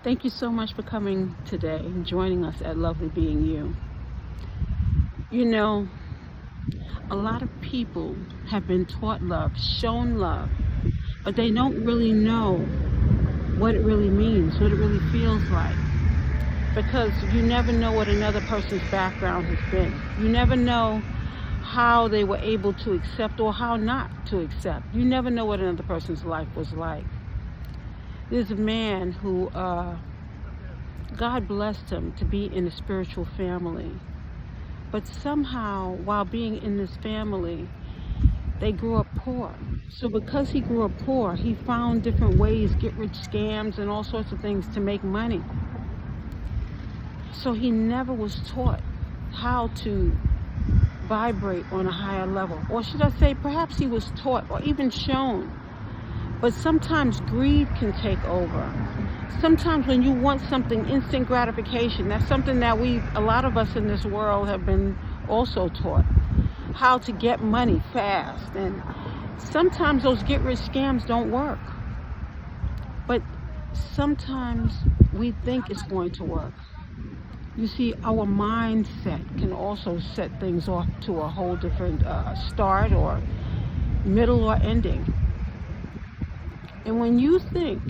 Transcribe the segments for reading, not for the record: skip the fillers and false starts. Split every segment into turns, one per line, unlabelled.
Thank you so much for coming today and joining us at Lovely Being You. You know, a lot of people have been taught love, shown love, but they don't really know what it really means, what it really feels like. Because you never know what another person's background has been. You never know how they were able to accept or how not to accept. You never know what another person's life was like. There's a man who God blessed him to be in a spiritual family. But somehow, while being in this family, they grew up poor. So because he grew up poor, he found different ways, get-rich scams and all sorts of things to make money. So he never was taught how to vibrate on a higher level. Or should I say, perhaps he was taught or even shown. But sometimes greed can take over. Sometimes when you want something, instant gratification, that's something that a lot of us in this world have been also taught. How to get money fast. And sometimes those get-rich scams don't work. But sometimes we think it's going to work. You see, our mindset can also set things off to a whole different start or middle or ending. And when you think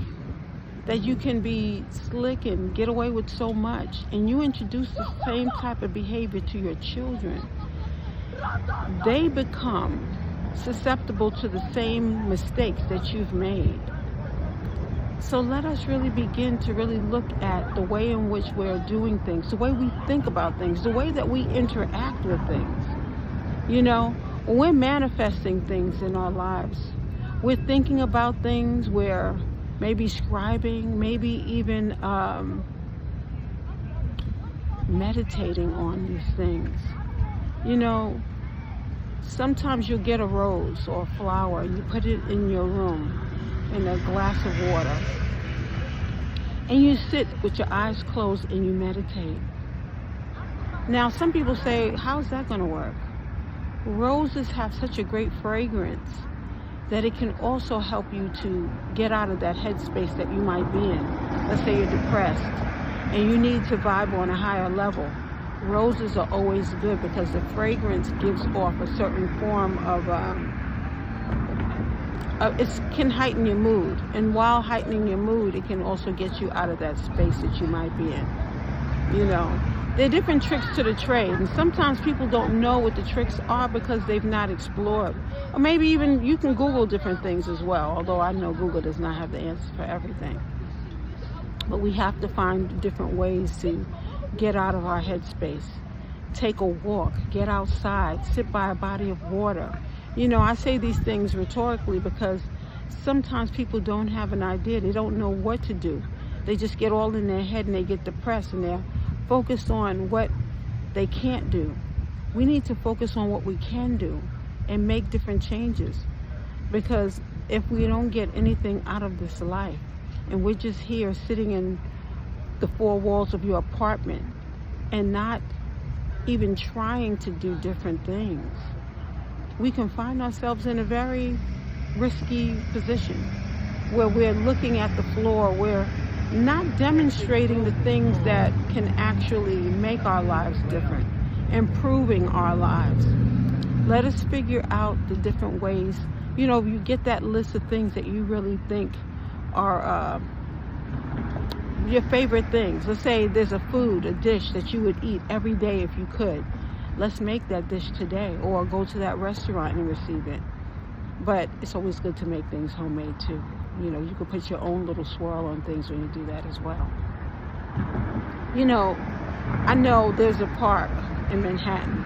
that you can be slick and get away with so much, and you introduce the same type of behavior to your children, they become susceptible to the same mistakes that you've made. So let us really begin to really look at the way in which we're doing things, the way we think about things, the way that we interact with things. You know, when we're manifesting things in our lives, we're thinking about things, we're maybe scribing, maybe even meditating on these things. You know, sometimes you'll get a rose or a flower and you put it in your room in a glass of water, and you sit with your eyes closed and you meditate. Now, some people say, how's that going to work? Roses have such a great fragrance that it can also help you to get out of that headspace that you might be in. Let's say you're depressed and you need to vibe on a higher level. Roses are always good because the fragrance gives off a certain form of it can heighten your mood, and while heightening your mood, it can also get you out of that space that you might be in. You know, there are different tricks to the trade, and sometimes people don't know what the tricks are because they've not explored. Or maybe even you can Google different things as well, although I know Google does not have the answers for everything. But we have to find different ways to get out of our headspace. Take a walk, get outside, sit by a body of water. You know, I say these things rhetorically because sometimes people don't have an idea. They don't know what to do. They just get all in their head and they get depressed and they're focused on what they can't do. We need to focus on what we can do and make different changes. Because if we don't get anything out of this life and we're just here sitting in the four walls of your apartment and not even trying to do different things, we can find ourselves in a very risky position where we're looking at the floor, we're not demonstrating the things that can actually make our lives different, improving our lives. Let us figure out the different ways. You know, you get that list of things that you really think are your favorite things. Let's say there's a food, a dish that you would eat every day if you could. Let's make that dish today, or go to that restaurant and receive it. But it's always good to make things homemade too. You know, you can put your own little swirl on things when you do that as well. You know, I know there's a park in Manhattan,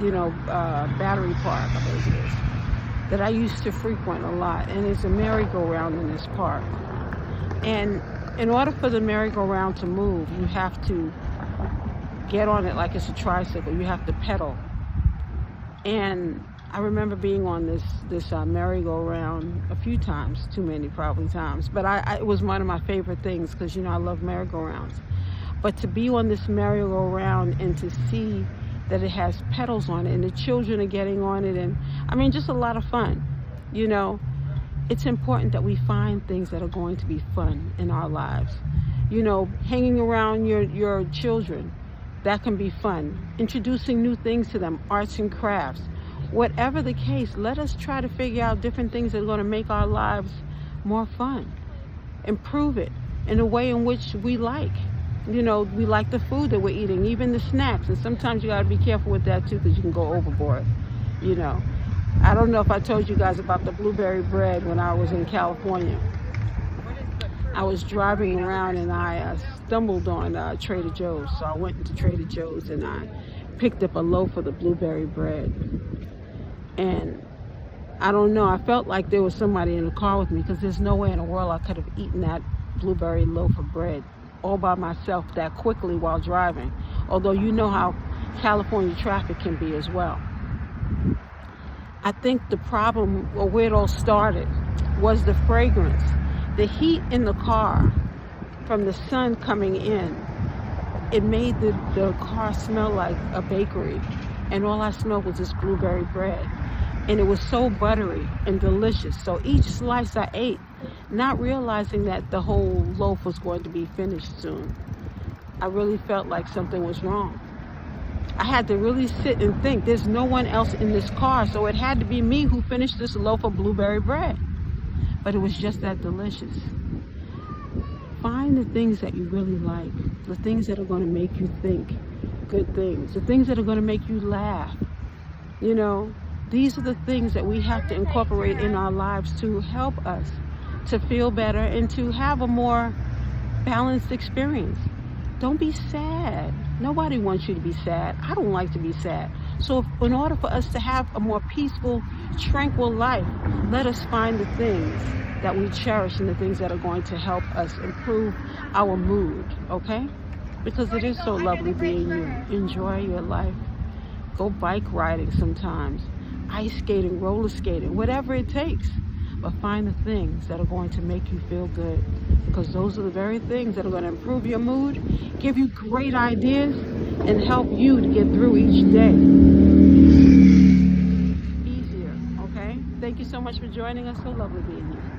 you know, Battery Park, I believe it is, that I used to frequent a lot. And there's a merry-go-round in this park. And in order for the merry-go-round to move, you have to get on it like it's a tricycle. You have to pedal. And I remember being on this merry-go-round a few times, too many probably times, but it was one of my favorite things because, you know, I love merry-go-rounds. But to be on this merry-go-round and to see that it has pedals on it and the children are getting on it, and I mean, just a lot of fun. You know, it's important that we find things that are going to be fun in our lives. You know, hanging around your children, that can be fun. Introducing new things to them, arts and crafts. Whatever the case, let us try to figure out different things that are going to make our lives more fun. Improve it in a way in which we like. You know, we like the food that we're eating, even the snacks. And sometimes you got to be careful with that too, because you can go overboard. You know, I don't know if I told you guys about the blueberry bread when I was in California. I was driving around and I stumbled on Trader Joe's. So I went into Trader Joe's and I picked up a loaf of the blueberry bread. And I don't know, I felt like there was somebody in the car with me, because there's no way in the world I could have eaten that blueberry loaf of bread all by myself that quickly while driving. Although you know how California traffic can be as well. I think the problem, or where it all started, was the fragrance. The heat in the car from the sun coming in, it made the car smell like a bakery. And all I smelled was this blueberry bread. And it was so buttery and delicious. So each slice I ate, not realizing that the whole loaf was going to be finished soon. I really felt like something was wrong. I had to really sit and think, there's no one else in this car, so it had to be me who finished this loaf of blueberry bread. But it was just that delicious. Find the things that you really like, the things that are going to make you think good things, the things that are going to make you laugh. You know, these are the things that we have to incorporate in our lives to help us to feel better and to have a more balanced experience. Don't be sad. Nobody wants you to be sad. I don't like to be sad. So in order for us to have a more peaceful, tranquil life, let us find the things that we cherish and the things that are going to help us improve our mood, okay? Because it is so lovely being you. Enjoy your life. Go bike riding sometimes, ice skating, roller skating, whatever it takes. But find the things that are going to make you feel good, because those are the very things that are going to improve your mood, give you great ideas, and help you to get through each day easier, okay? Thank you so much for joining us. So lovely being here.